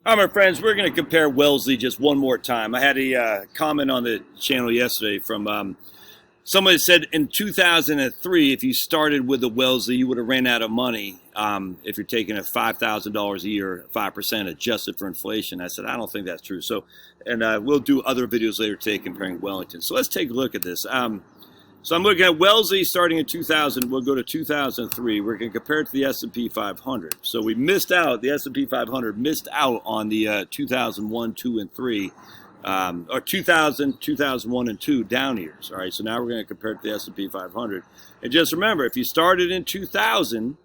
All right, my friends, we're going to compare Wellesley just one more time. I had a comment on the channel yesterday from someone that said in 2003, if you started with the Wellesley, you would have ran out of money if you're taking a $5,000 a year, 5% adjusted for inflation. I said, I don't think that's true. So, and we'll do other videos later today comparing Wellington. So let's take a look at this. So I'm looking at Wellesley starting in 2000. We'll go to 2003. We're going to compare it to the S&P 500. So we missed out. The S&P 500 missed out on the 2001, 2, and 3, or 2000, 2001, and 2 down years. All right. So now we're going to compare it to the S&P 500. And just remember, if you started in 2000,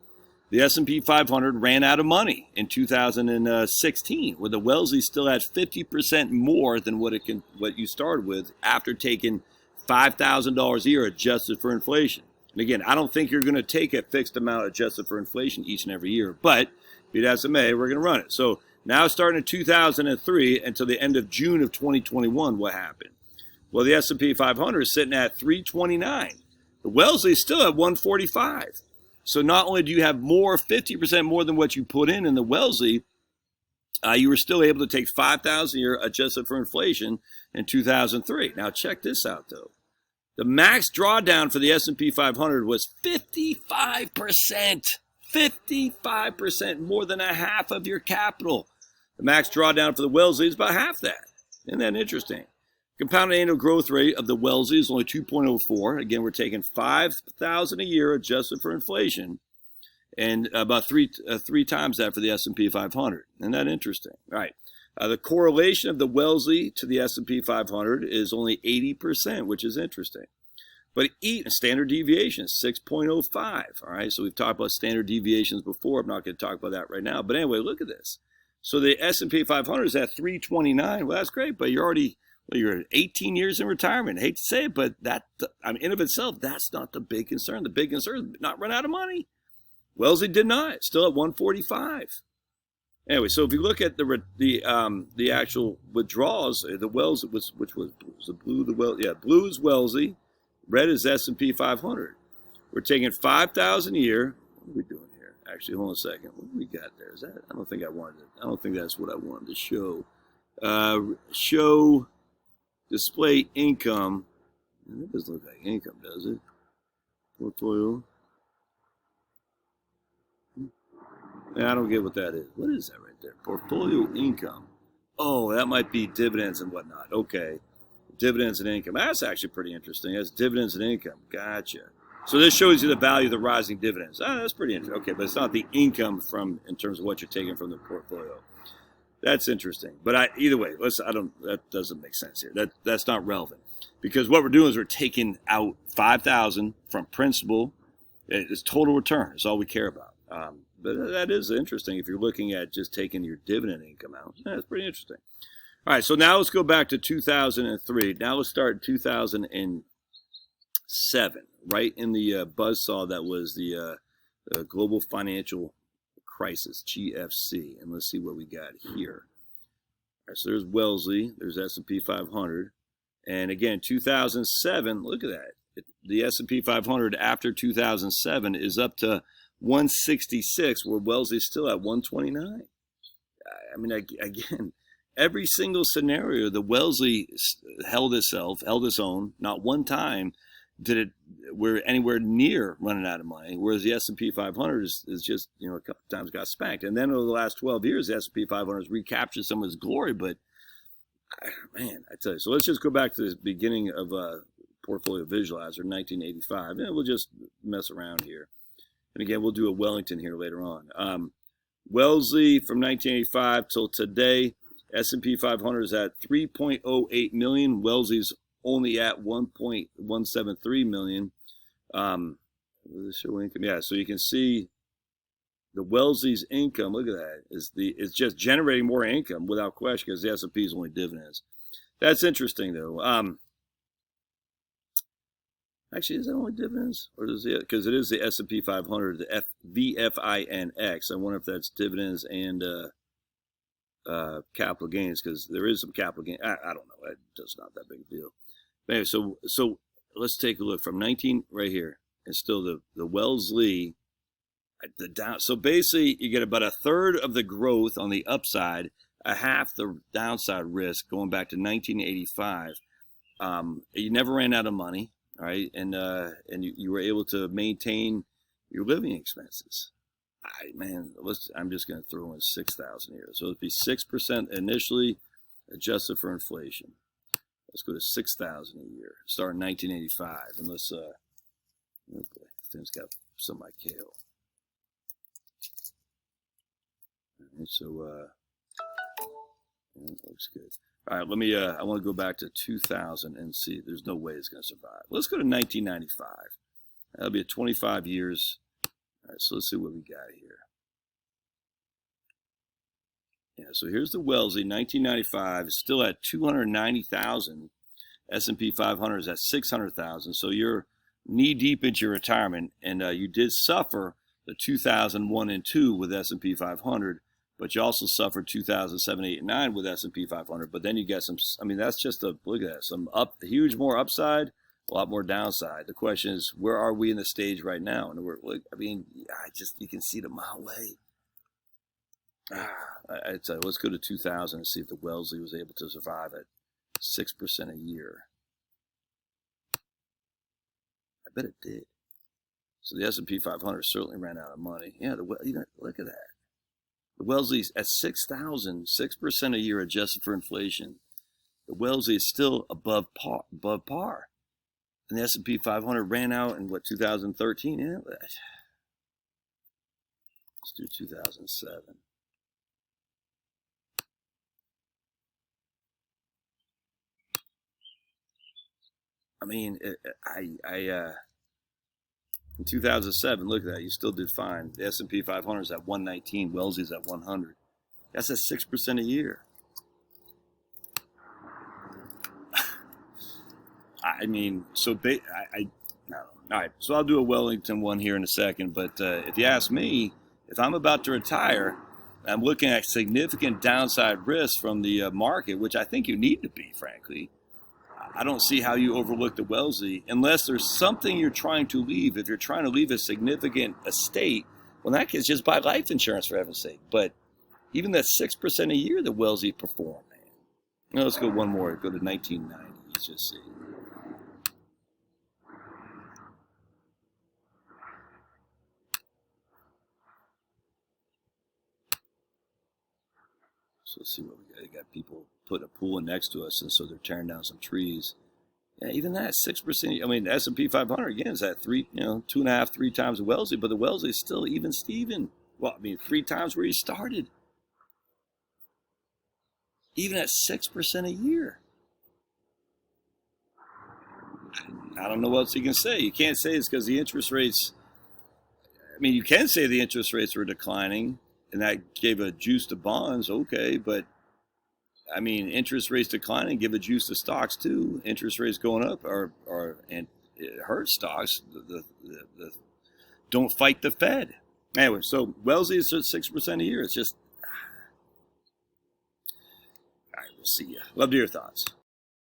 the S&P 500 ran out of money in 2016, where the Wellesley still had 50% more than what you started with after taking $5,000 a year adjusted for inflation. And again, I don't think you're going to take a fixed amount adjusted for inflation each and every year, but be that as it may, we're going to run it. So now starting in 2003 until the end of June of 2021, what happened? Well, the S&P 500 is sitting at 329. The Wellesley is still at 145. So not only do you have more, 50% more than what you put in the Wellesley, you were still able to take $5,000 a year adjusted for inflation in 2003. Now check this out, though. The max drawdown for the S&P 500 was 55%. 55%, more than a half of your capital. The max drawdown for the Wellesley is about half that. Isn't that interesting? Compounded annual growth rate of the Wellesley is only 2.04. Again, we're taking $5,000 a year adjusted for inflation, and about three times that for the S&P 500. Isn't that interesting? All right. The correlation of the Wellesley to the S&P 500 is only 80%, which is interesting. But standard deviation is 6.05. All right. So we've talked about standard deviations before. I'm not going to talk about that right now. But anyway, look at this. So the S&P 500 is at 329. Well, that's great, but you're 18 years in retirement. I hate to say it, but that, in of itself, that's not the big concern. The big concern is not run out of money. Wellesley did not. Still at 145. Anyway, so if you look at the actual withdrawals, the Wellesley which was the blue, blue is Wellesley, red is S&P 500. We're taking $5,000 a year. What are we doing here? Actually, hold on a second. What do we got there? Is that? I don't think that's what I wanted to show. Show display income. That doesn't look like income, does it? Portfolio. I don't get what that is. What is that right there? Portfolio income. Oh, that might be dividends and whatnot. Okay. Dividends and income. That's actually pretty interesting. That's dividends and income. Gotcha. So this shows you the value of the rising dividends. That's pretty interesting. Okay, but it's not the income in terms of what you're taking from the portfolio. That's interesting. But either way, that doesn't make sense here. That's not relevant. Because what we're doing is we're taking out $5,000 from principal. It's total return. It's all we care about. But that is interesting if you're looking at just taking your dividend income out. That's pretty interesting. All right, so now let's go back to 2003. Now let's start in 2007, right in the buzzsaw that was the global financial crisis, GFC. And let's see what we got here. All right, so there's Wellesley, there's S&P 500. And again, 2007, look at that. The S&P 500 after 2007 is up to 166, where Wellesley's still at 129. I mean, again, every single scenario, the Wellesley held its own. Not one time we're anywhere near running out of money, whereas the S&P 500 is just, a couple of times got spanked. And then over the last 12 years, the S&P 500 has recaptured some of its glory. But, man, I tell you. So let's just go back to the beginning of Portfolio Visualizer, 1985. And we'll just mess around here. And again, we'll do a Wellington here later on. Wellesley from 1985 till today, S&P 500 is at 3.08 million. Wellesley's only at 1.173 million. Show income. Yeah, so you can see the Wellesley's income. Look at that. It's just generating more income without question because the S&P is only dividends. That's interesting though. Actually, is that only dividends? Or is it? Because it is the S&P 500, the VFINX. I wonder if that's dividends and capital gains, because there is some capital gain. I don't know. It's not that big a deal. But anyway, so let's take a look from 19 right here. It's still the Wellesley. So basically, you get about a third of the growth on the upside a half the downside risk going back to 1985. You never ran out of money, all right, and you were able to maintain your living expenses. I'm just going to throw in 6,000 here. So it'd be 6% initially, adjusted for inflation. Let's go to 6,000 a year. Start in 1985, and let's oh boy, this thing's got some of my kale. And so that looks good. All right, let me. I want to go back to 2000 and see. There's no way it's going to survive. Let's go to 1995. That'll be 25 years. All right, so let's see what we got here. Yeah, so here's the Wellesley, 1995. It's still at 290,000. S&P 500 is at 600,000. So you're knee deep into your retirement, and you did suffer the 2001 and 2 with S&P 500, but you also suffered 2007, 8, and 9 with S&P 500. But then you get some. I mean, that's just a look at that. Some huge more upside, a lot more downside. The question is, where are we in the stage right now? And you can see it a mile away. Let's go to 2000 and see if the Wellesley was able to survive at 6% a year. I bet it did. So the S&P 500 certainly ran out of money. Yeah, look at that. The Wellesley's at 6,000, 6% a year adjusted for inflation. The Wellesley is still above par. And the S&P 500 ran out in, 2013? Yeah, let's do 2007. I mean, in 2007, look at that. You still did fine. The S&P 500 is at 119. Wellesley's at 100. That's at 6% a year. I mean, so no. All right, so I'll do a Wellington one here in a second. But if you ask me, if I'm about to retire, I'm looking at significant downside risk from the market, which I think you need to be, frankly. I don't see how you overlook the Wellesley unless there's something you're trying to leave. If you're trying to leave a significant estate, well, in that case, just buy life insurance for heaven's sake. But even that 6% a year, the Wellesley performed, man. Now let's go one more. Go to 1990. Let's just see. So let's see what we got. We got people putting a pool in next to us, and so they're tearing down some trees. Yeah, even that 6%. I mean, the S&P 500 again is at 2.5, 3 times the Wellesley, but the Wellesley is still even Steven. Well, I mean, 3 times where he started. Even at 6% a year. I don't know what else you can say. You can't say it's because the interest rates. I mean, you can say the interest rates were declining, and that gave a juice to bonds, okay, but I mean, interest rates declining give a juice to stocks too. Interest rates going up and it hurts stocks. Don't fight the Fed. Anyway, so Wellesley is at 6% a year. It's just, all right, we'll see you. Love to hear your thoughts.